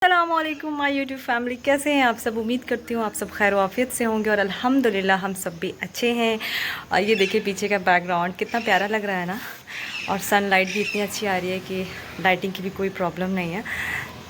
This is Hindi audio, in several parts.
अस्सलामुअलैकुम माय यूट्यूब फैमिली, कैसे हैं आप सब। उम्मीद करती हूँ आप सब खैर वाफियत से होंगे और अल्हम्दुलिल्लाह हम सब भी अच्छे हैं। और ये देखिए पीछे का बैकग्राउंड कितना प्यारा लग रहा है ना। और सनलाइट भी इतनी अच्छी आ रही है कि लाइटिंग की भी कोई प्रॉब्लम नहीं है।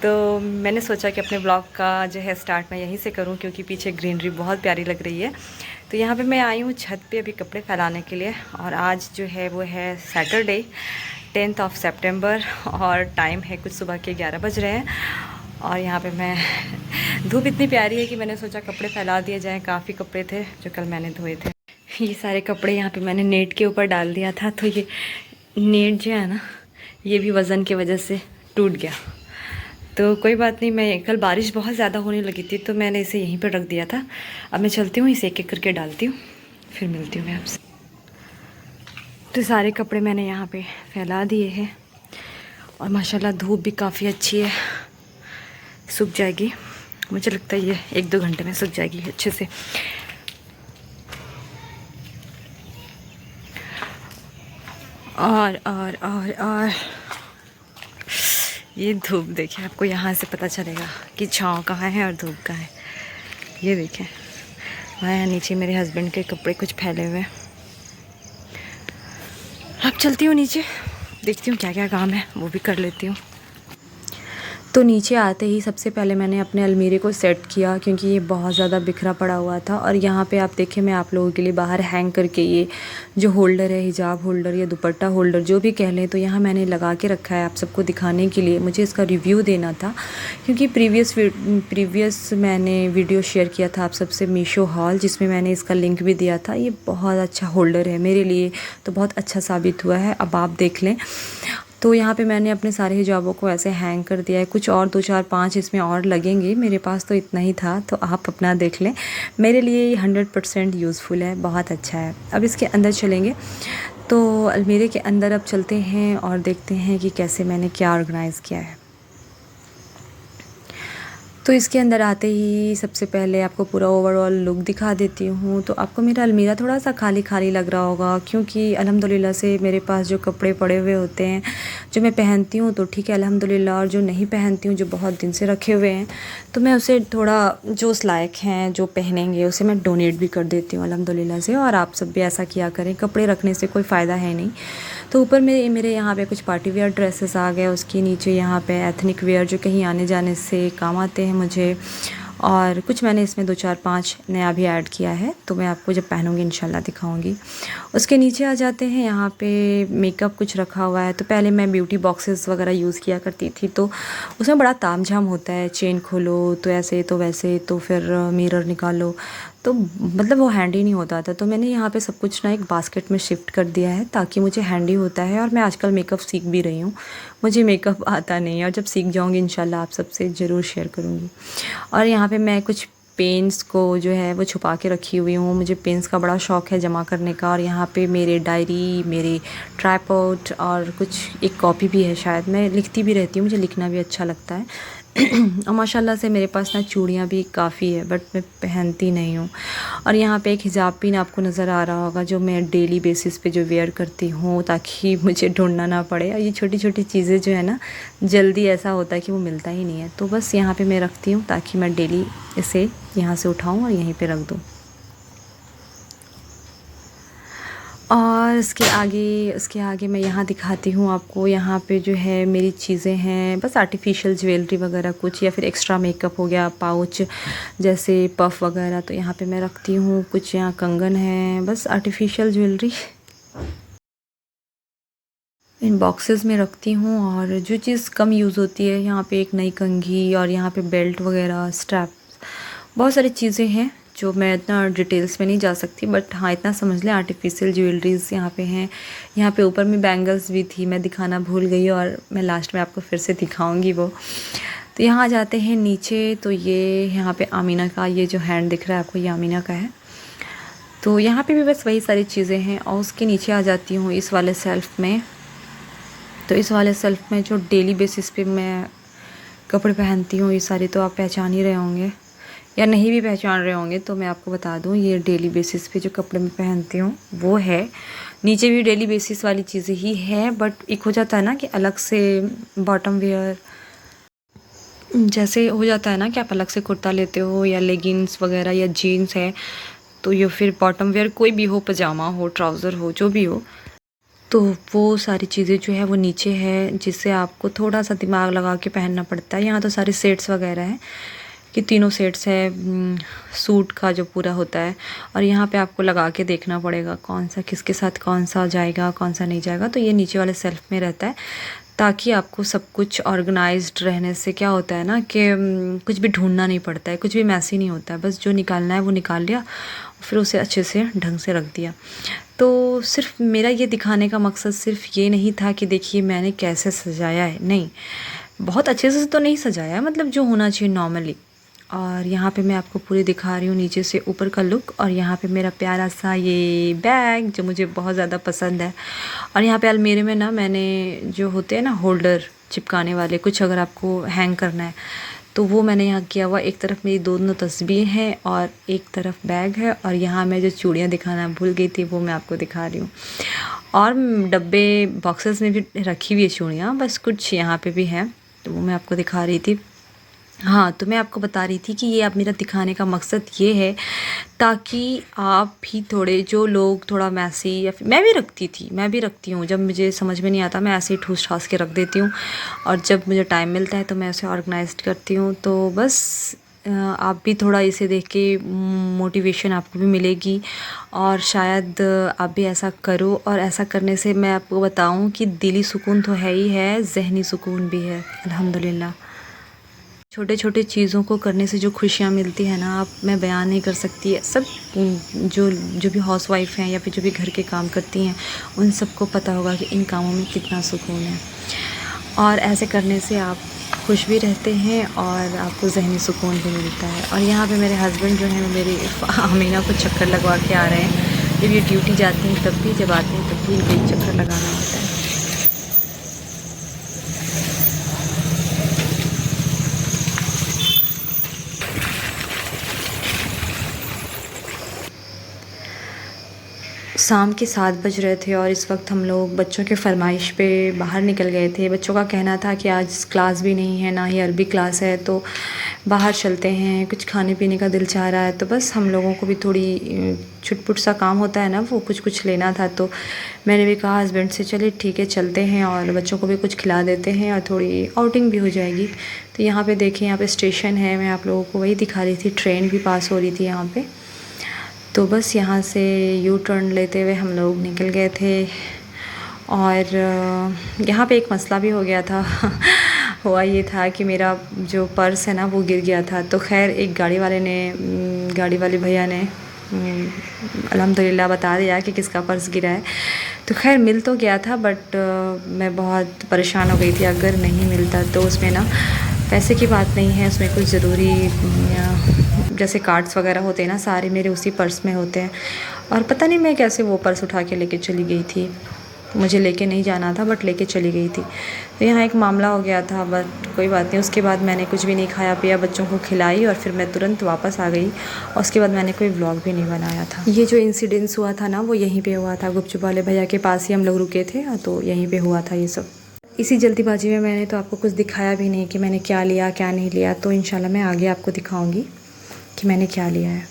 तो मैंने सोचा कि अपने ब्लॉग का जो है स्टार्ट मैं यहीं से करूँ, क्योंकि पीछे ग्रीनरी बहुत प्यारी लग रही है। तो यहाँ पर मैं आई हूँ छत पर अभी कपड़े फैलाने के लिए। और आज जो है वो है सैटरडे 10 सितंबर और टाइम है कुछ सुबह के 11 बज रहे हैं। और यहाँ पे मैं धूप इतनी प्यारी है कि मैंने सोचा कपड़े फैला दिए जाएं। काफ़ी कपड़े थे जो कल मैंने धोए थे। ये सारे कपड़े यहाँ पे मैंने नेट के ऊपर डाल दिया था, तो ये नेट जो है ना ये भी वज़न की वजह से टूट गया। तो कोई बात नहीं, मैं कल बारिश बहुत ज़्यादा होने लगी थी तो मैंने इसे यहीं पर रख दिया था। अब मैं चलती हूँ, इसे एक एक करके डालती हूँ, फिर मिलती हूँ मैं आपसे। तो सारे कपड़े मैंने यहाँ पे फैला दिए हैं और माशाल्लाह धूप भी काफ़ी अच्छी है, सूख जाएगी। मुझे लगता है ये 1-2 घंटे में सूख जाएगी अच्छे से। और ये धूप देखिए, आपको यहाँ से पता चलेगा कि छाँव कहाँ है और धूप कहाँ है। ये देखें वहाँ यहाँ नीचे मेरे हस्बैंड के कपड़े कुछ फैले हुए हैं। अब चलती हूँ नीचे, देखती हूँ क्या क्या काम है वो भी कर लेती हूँ। तो नीचे आते ही सबसे पहले मैंने अपने अलमीरे को सेट किया, क्योंकि ये बहुत ज़्यादा बिखरा पड़ा हुआ था। और यहाँ पे आप देखें, मैं आप लोगों के लिए बाहर हैंग करके ये जो होल्डर है, हिजाब होल्डर या दुपट्टा होल्डर जो भी कह लें, तो यहाँ मैंने लगा के रखा है आप सबको दिखाने के लिए। मुझे इसका रिव्यू देना था, क्योंकि प्रीवियस मैंने वीडियो शेयर किया था आप सबसे मीशो हॉल, जिसमें मैंने इसका लिंक भी दिया था। ये बहुत अच्छा होल्डर है, मेरे लिए तो बहुत अच्छा साबित हुआ है। अब आप देख लें। तो यहाँ पे मैंने अपने सारे हिजाबों को ऐसे हैंग कर दिया है। कुछ और 2 4 5 इसमें और लगेंगे, मेरे पास तो इतना ही था, तो आप अपना देख लें। मेरे लिए ये 100% यूज़फुल है, बहुत अच्छा है। अब इसके अंदर चलेंगे, तो अलमीरे के अंदर अब चलते हैं और देखते हैं कि कैसे मैंने क्या ऑर्गेनाइज़ किया है। तो इसके अंदर आते ही सबसे पहले आपको पूरा ओवरऑल लुक दिखा देती हूँ। तो आपको मेरा अलमीरा थोड़ा सा खाली खाली लग रहा होगा, क्योंकि अल्हम्दुलिल्लाह से मेरे पास जो कपड़े पड़े हुए होते हैं जो मैं पहनती हूँ तो ठीक है अल्हम्दुलिल्लाह, और जो नहीं पहनती हूँ जो बहुत दिन से रखे हुए हैं तो मैं उसे थोड़ा जो उस लायक हैं जो पहनेंगे उसे मैं डोनेट भी कर देती हूँ अल्हम्दुलिल्लाह से। और आप सब भी ऐसा किया करें, कपड़े रखने से कोई फ़ायदा है नहीं। तो ऊपर मेरे यहाँ पे कुछ पार्टी वेयर ड्रेसेस आ गए, उसके नीचे यहाँ पे एथनिक वेयर जो कहीं आने जाने से काम आते हैं मुझे। और कुछ मैंने इसमें 2 4 5 नया भी ऐड किया है, तो मैं आपको जब पहनूंगी इंशाल्लाह दिखाऊंगी। उसके नीचे आ जाते हैं, यहाँ पे मेकअप कुछ रखा हुआ है। तो पहले मैं ब्यूटी बॉक्सेस वगैरह यूज़ किया करती थी, तो उसमें बड़ा तामझाम होता है, चेन खोलो तो ऐसे तो वैसे, तो फिर मिरर निकालो, तो मतलब वो हैंडी नहीं होता था। तो मैंने यहाँ पे सब कुछ ना एक बास्केट में शिफ्ट कर दिया है, ताकि मुझे हैंडी होता है। और मैं आजकल मेकअप सीख भी रही हूँ, मुझे मेकअप आता नहीं है, और जब सीख जाऊँगी इंशाल्लाह आप सबसे ज़रूर शेयर करूँगी। और यहाँ पे मैं कुछ पेन्स को जो है वो छुपा के रखी हुई हूँ, मुझे पेन्स का बड़ा शौक़ है जमा करने का। और यहाँ पे मेरे डायरी, मेरे ट्राइपॉड और कुछ एक कॉपी भी है, शायद मैं लिखती भी रहती हूँ, मुझे लिखना भी अच्छा लगता है। और माशाल्लाह से मेरे पास ना चूड़ियाँ भी काफ़ी है, बट मैं पहनती नहीं हूँ। और यहाँ पे एक हिजाब पिन आपको नज़र आ रहा होगा, जो मैं डेली बेसिस पे जो वेयर करती हूँ, ताकि मुझे ढूंढना ना पड़े। और ये छोटी छोटी चीज़ें जो है ना, जल्दी ऐसा होता है कि वो मिलता ही नहीं है, तो बस यहाँ पे मैं रखती हूँ ताकि मैं डेली इसे यहाँ से उठाऊँ और यहीं पर रख दूँ। और उसके आगे मैं यहाँ दिखाती हूँ आपको। यहाँ पे जो है मेरी चीज़ें हैं, बस आर्टिफिशियल ज्वेलरी वगैरह कुछ, या फिर एक्स्ट्रा मेकअप हो गया, पाउच जैसे पफ वगैरह, तो यहाँ पे मैं रखती हूँ। कुछ यहाँ कंगन है, बस आर्टिफिशियल ज्वेलरी इन बॉक्सेस में रखती हूँ। और जो चीज़ कम यूज़ होती है, यहाँ पे एक नई कंघी, और यहाँ पे बेल्ट वगैरह, स्ट्रैप, बहुत सारी चीज़ें हैं जो मैं इतना डिटेल्स में नहीं जा सकती, बट हाँ इतना समझ लें आर्टिफिशियल ज्वेलरीज़ यहाँ पे हैं। यहाँ पे ऊपर में बैंगल्स भी थी, मैं दिखाना भूल गई, और मैं लास्ट में आपको फिर से दिखाऊंगी वो। तो यहाँ आ जाते हैं नीचे, तो ये यहाँ पे आमीना का ये जो हैंड दिख रहा है आपको, ये आमीना का है। तो यहाँ पे भी बस वही सारी चीज़ें हैं। और उसके नीचे आ जाती हूँ इस वाले सेल्फ़ में। तो इस वाले सेल्फ़ में जो डेली बेसिस पे मैं कपड़े पहनती हूँ, ये सारे तो आप पहचान ही रहे होंगे, या नहीं भी पहचान रहे होंगे तो मैं आपको बता दूँ, ये डेली बेसिस पे जो कपड़े मैं पहनती हूँ वो है। नीचे भी डेली बेसिस वाली चीज़ें ही है, बट एक हो जाता है ना कि अलग से बॉटम वेयर जैसे हो जाता है ना कि आप अलग से कुर्ता लेते हो या लेगिंग्स वगैरह या जीन्स है, तो या फिर बॉटम वेयर कोई भी हो, पजामा हो, ट्राउज़र हो, जो भी हो, तो वो सारी चीज़ें जो है वो नीचे है, जिससे आपको थोड़ा सा दिमाग लगा के पहनना पड़ता है। यहाँ तो सारे सेट्स वगैरह हैं कि तीनों सेट्स है सूट का जो पूरा होता है, और यहाँ पे आपको लगा के देखना पड़ेगा कौन सा किसके साथ कौन सा जाएगा कौन सा नहीं जाएगा। तो ये नीचे वाले सेल्फ में रहता है, ताकि आपको सब कुछ ऑर्गेनाइज्ड रहने से क्या होता है ना कि कुछ भी ढूंढना नहीं पड़ता है, कुछ भी मैसी नहीं होता है, बस जो निकालना है वो निकाल लिया, फिर उसे अच्छे से ढंग से रख दिया। तो सिर्फ मेरा ये दिखाने का मकसद सिर्फ ये नहीं था कि देखिए मैंने कैसे सजाया है, नहीं, बहुत अच्छे से तो नहीं सजाया है, मतलब जो होना चाहिए नॉर्मली। और यहाँ पे मैं आपको पूरी दिखा रही हूँ नीचे से ऊपर का लुक, और यहाँ पे मेरा प्यारा सा ये बैग जो मुझे बहुत ज़्यादा पसंद है। और यहाँ पे अलमीरे में ना मैंने जो होते हैं ना होल्डर चिपकाने वाले, कुछ अगर आपको हैंग करना है तो वो मैंने यहाँ किया हुआ। एक तरफ मेरी दोनों तस्वीर हैं और एक तरफ बैग है, और यहाँ मैं जो चूड़ियाँ दिखाना भूल गई थी वो मैं आपको दिखा रही हूँ। और डब्बे बॉक्सेस में भी रखी हुई है चूड़ियाँ, बस कुछ यहाँ पे भी हैं, तो वो मैं आपको दिखा रही थी। हाँ, तो मैं आपको बता रही थी कि ये अब मेरा दिखाने का मकसद ये है, ताकि आप भी थोड़े, जो लोग थोड़ा मैसी, या फिर मैं भी रखती हूँ, जब मुझे समझ में नहीं आता मैं ऐसे ही ठूस ठास के रख देती हूँ, और जब मुझे टाइम मिलता है तो मैं उसे ऑर्गेनाइज्ड करती हूँ। तो बस आप भी थोड़ा इसे देख के मोटिवेशन आपको भी मिलेगी, और शायद आप भी ऐसा करो। और ऐसा करने से मैं आपको बताऊँ कि दिली सुकून तो है ही है, ज़हनी सुकून भी है, अल्हम्दुलिल्लाह। छोटे छोटे चीज़ों को करने से जो खुशियाँ मिलती है ना, आप मैं बयान नहीं कर सकती है। सब जो जो भी हाउसवाइफ हैं या फिर जो भी घर के काम करती हैं, उन सबको पता होगा कि इन कामों में कितना सुकून है, और ऐसे करने से आप खुश भी रहते हैं और आपको ज़हनी सुकून भी मिलता है। और यहाँ पे मेरे हस्बैंड जो हैं वो मेरी अमीना को चक्कर लगवा के आ रहे हैं। जब ये ड्यूटी जाती हैं तब भी, जब आते हैं तब भी इनको एक चक्कर लगाना होता है। शाम के 7 बज रहे थे और इस वक्त हम लोग बच्चों के फरमाइश पे बाहर निकल गए थे। बच्चों का कहना था कि आज क्लास भी नहीं है, ना ही अरबी क्लास है, तो बाहर चलते हैं, कुछ खाने पीने का दिल चाह रहा है। तो बस हम लोगों को भी थोड़ी छुटपुट सा काम होता है ना, वो कुछ लेना था। तो मैंने भी कहा हस्बैंड से, चले ठीक है चलते हैं और बच्चों को भी कुछ खिला देते हैं और थोड़ी आउटिंग भी हो जाएगी। तो यहाँ पे देखिए, यहाँ पे स्टेशन है, मैं आप लोगों को वही दिखा रही थी, ट्रेन भी पास हो रही थी यहाँ पे। तो बस यहाँ से यू टर्न लेते हुए हम लोग निकल गए थे। और यहाँ पे एक मसला भी हो गया था हुआ ये था कि मेरा जो पर्स है ना वो गिर गया था। तो खैर एक गाड़ी वाले भैया ने अल्हम्दुलिल्लाह बता दिया कि किसका पर्स गिरा है। तो खैर मिल तो गया था, बट मैं बहुत परेशान हो गई थी। अगर नहीं मिलता तो उसमें ना पैसे की बात नहीं है, उसमें कुछ ज़रूरी जैसे कार्ड्स वगैरह होते हैं ना, सारे मेरे उसी पर्स में होते हैं। और पता नहीं मैं कैसे वो पर्स उठा के लेके चली गई थी, मुझे लेके नहीं जाना था बट लेके चली गई थी। तो यहाँ एक मामला हो गया था, बट कोई बात नहीं। उसके बाद मैंने कुछ भी नहीं खाया पिया, बच्चों को खिलाई और फिर मैं तुरंत वापस आ गई। और उसके बाद मैंने कोई व्लॉग भी नहीं बनाया था। ये जो इंसिडेंस हुआ था ना वो यहीं पे हुआ था, गुपचुप वाले भैया के पास ही हम लोग रुके थे, तो यहीं पे हुआ था ये सब। इसी जल्दीबाजी में मैंने तो आपको कुछ दिखाया भी नहीं कि मैंने क्या लिया क्या नहीं लिया। तो इंशाल्लाह मैं आगे आपको दिखाऊँगी कि मैंने क्या लिया है।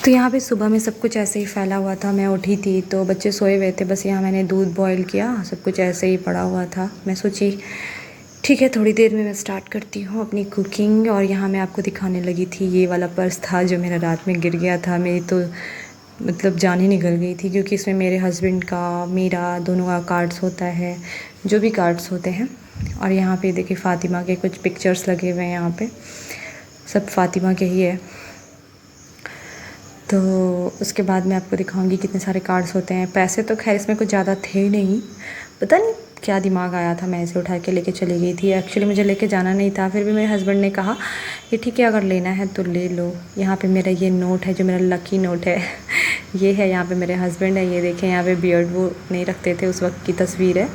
तो यहाँ पे सुबह में सब कुछ ऐसे ही फैला हुआ था। मैं उठी थी तो बच्चे सोए हुए थे, बस यहाँ मैंने दूध बॉईल किया, सब कुछ ऐसे ही पड़ा हुआ था। मैं सोची ठीक है थोड़ी देर में मैं स्टार्ट करती हूँ अपनी कुकिंग। और यहाँ मैं आपको दिखाने लगी थी, ये वाला पर्स था जो मेरा रात में गिर गया था। मेरी तो मतलब जान ही निकल गई थी, क्योंकि इसमें मेरे हस्बैंड का, मेरा दोनों का कार्ड्स होता है, जो भी कार्ड्स होते हैं। और यहाँ पे देखिए फ़ातिमा के कुछ पिक्चर्स लगे हुए हैं, यहाँ पे सब फ़ातिमा के ही है। तो उसके बाद मैं आपको दिखाऊंगी कितने सारे कार्ड्स होते हैं। पैसे तो खैर इसमें कुछ ज़्यादा थे नहीं, पता नहीं क्या दिमाग आया था, मैं ऐसे उठा के लेके चली गई थी। एक्चुअली मुझे लेके जाना नहीं था, फिर भी मेरे हस्बैंड ने कहा कि ठीक है अगर लेना है तो ले लो। यहाँ पे मेरा ये नोट है जो मेरा लकी नोट है ये है, यहाँ पे मेरे हस्बैंड है, ये देखें यहाँ पे बियर्ड वो नहीं रखते थे उस वक्त की तस्वीर है।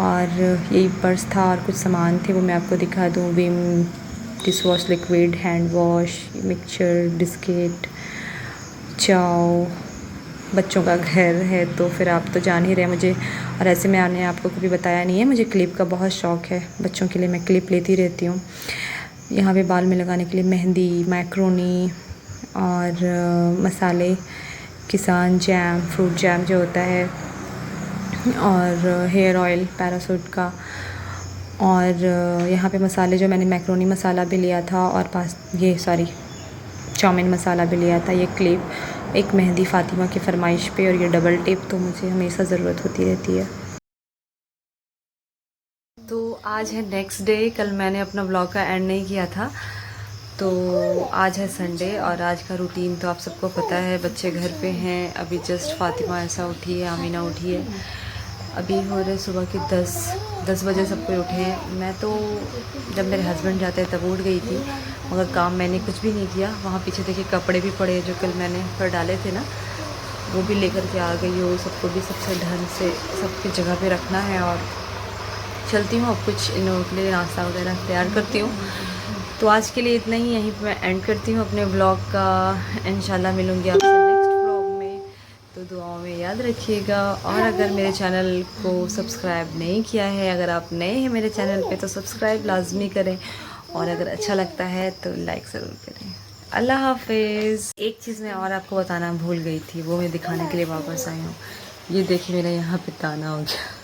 और यही पर्स था और कुछ सामान थे वो मैं आपको दिखा दूँ। Vim dish wash liquid, hand wash, mixture, biscuit, चाव। बच्चों का घर है तो फिर आप तो जान ही रहे मुझे, और ऐसे मैंने आपको कभी बताया नहीं है, मुझे क्लिप का बहुत शौक़ है। बच्चों के लिए मैं क्लिप लेती रहती हूँ। यहाँ पे बाल में लगाने के लिए मेहंदी, मैक्रोनी और मसाले, किसान जैम, फ्रूट जैम जो होता है, और हेयर ऑयल पैरासूट का। और यहाँ पे मसाले जो मैंने मैक्रोनी मसाला भी लिया था और चाउमीन मसाला भी लिया था। ये क्लिप, एक मेहंदी फ़ातिमा की फ़रमाइश पे, और ये डबल टिप तो मुझे हमेशा ज़रूरत होती रहती है। तो आज है नेक्स्ट डे। कल मैंने अपना ब्लॉग का एंड नहीं किया था, तो आज है संडे और आज का रूटीन तो आप सबको पता है। बच्चे घर पे हैं, अभी जस्ट फ़ातिमा ऐसा उठी है, आमीना उठी है। अभी हो रहे सुबह के 10 बजे सब कोई उठे हैं। मैं तो जब मेरे हस्बैंड जाते हैं तब उठ गई थी, मगर काम मैंने कुछ भी नहीं किया। वहाँ पीछे देखिए कपड़े भी पड़े जो कल मैंने पर डाले थे ना, वो भी लेकर के आ गई हो। सबको भी सबसे ढंग से सबकी जगह पे रखना है और चलती हूँ। अब कुछ इन लोगों के लिए नाश्ता वगैरह तैयार करती हूँ। तो आज के लिए इतना ही, यहीं पर मैं एंड करती हूँ अपने ब्लॉग का। इंशाल्लाह मिलूँगी आपसे नेक्स्ट ब्लॉग में, तो दुआओं में याद रखिएगा। और अगर मेरे चैनल को सब्सक्राइब नहीं किया है, अगर आप नए हैं मेरे चैनल पे तो सब्सक्राइब लाजमी करें, और अगर अच्छा लगता है तो लाइक ज़रूर करें। अल्लाह हाफिज़। एक चीज़ मैं और आपको बताना भूल गई थी, वो मैं दिखाने के लिए वापस आई हूँ। ये देखिए मेरा यहाँ पे ताना हो गया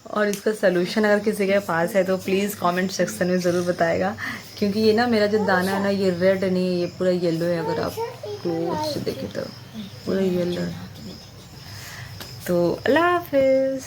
और इसका सलूशन अगर किसी के पास है तो प्लीज़ कमेंट सेक्शन में ज़रूर बताएगा, क्योंकि ये ना मेरा जो दाना है ना, ये रेड नहीं है, ये पूरा येलो है। अगर आप क्लोज से देखें तो पूरा येलो है। तो अल्लाह हाफिज़।